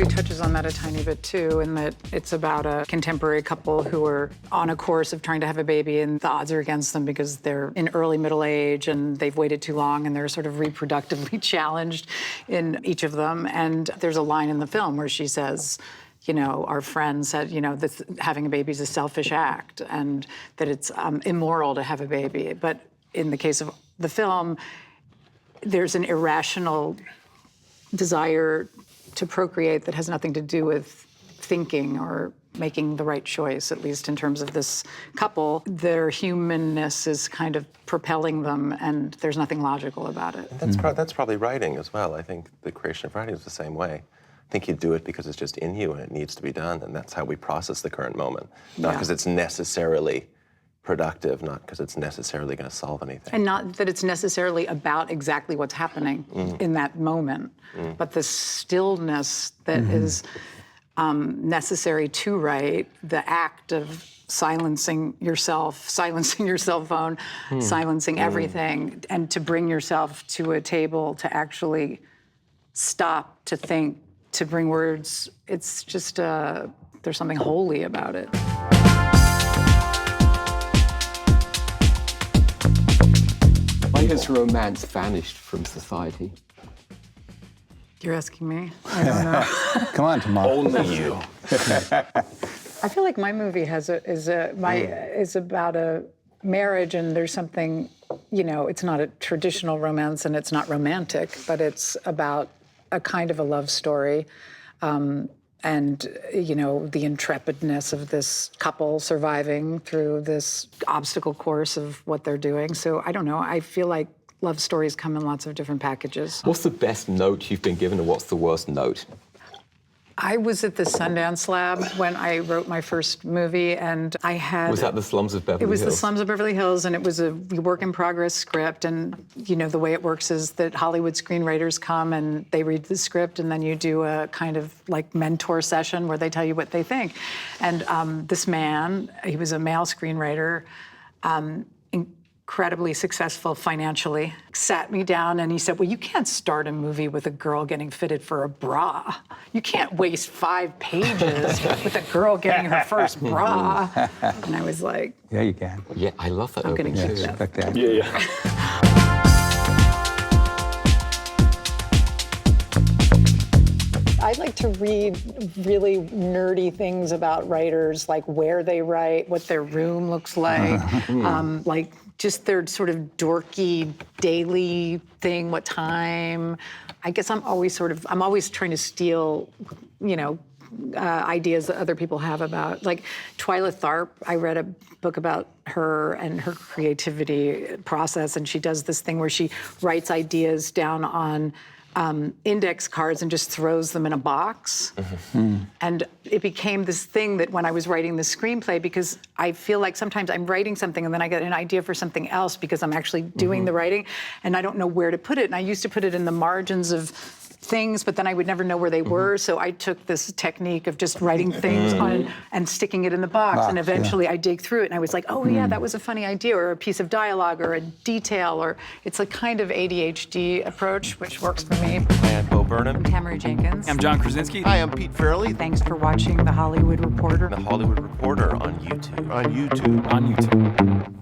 movie touches on that a tiny bit too, in that it's about a contemporary couple who are on a course of trying to have a baby, and the odds are against them because they're in early middle age and they've waited too long and they're sort of reproductively challenged in each of them. And there's a line in the film where she says, you know, our friend said, you know, that having a baby is a selfish act and that it's immoral to have a baby. But in the case of the film, there's an irrational desire to procreate that has nothing to do with thinking or making the right choice, at least in terms of this couple. Their humanness is kind of propelling them, and there's nothing logical about it. That's probably writing as well. I think the creation of writing is the same way. I think you do it because it's just in you and it needs to be done, and that's how we process the current moment. Not because it's necessarily productive, not because it's necessarily going to solve anything. And not that it's necessarily about exactly what's happening in that moment, but the stillness that is necessary to write, the act of silencing yourself, silencing your cell phone, silencing everything, and to bring yourself to a table to actually stop, to think, to bring words. It's just, there's something holy about it. Why has romance vanished from society? You're asking me? I don't know. Come on, Tamara. Only you. I feel like my movie is about a marriage, and there's something, you know, it's not a traditional romance and it's not romantic, but it's about a kind of a love story. And, you know, the intrepidness of this couple surviving through this obstacle course of what they're doing. So I don't know, I feel like love stories come in lots of different packages. What's the best note you've been given, and what's the worst note? I was at the Sundance Lab when I wrote my first movie, and I had... Was that The Slums of Beverly Hills? It was The Slums of Beverly Hills, and it was a work-in-progress script. And, you know, the way it works is that Hollywood screenwriters come and they read the script, and then you do a kind of, like, mentor session where they tell you what they think. And this man, he was a male screenwriter, incredibly successful financially, sat me down and he said, well, you can't start a movie with a girl getting fitted for a bra. You can't waste 5 pages with a girl getting her first bra. And I was like... Yeah, you can. Yeah, I love that. I'm going to keep Yeah, that. like that. Yeah. I like to read really nerdy things about writers, like where they write, what their room looks like just their sort of dorky daily thing, what time. I guess I'm always trying to steal, you know, ideas that other people have about, like Twyla Tharp. I read a book about her and her creativity process, and she does this thing where she writes ideas down on index cards and just throws them in a box. And it became this thing that when I was writing the screenplay, because I feel like sometimes I'm writing something and then I get an idea for something else because I'm actually doing the writing and I don't know where to put it. And I used to put it in the margins of things, but then I would never know where they were. So I took this technique of just writing things on and sticking it in the box. And eventually I dig through it and I was like, oh yeah, that was a funny idea, or a piece of dialogue or a detail, or it's a kind of ADHD approach, which works for me. I am Bo Burnham. I'm Tamara Jenkins. I'm John Krasinski. Hi, I'm Pete Fairley. Thanks for watching The Hollywood Reporter. The Hollywood Reporter on YouTube. On YouTube. On YouTube.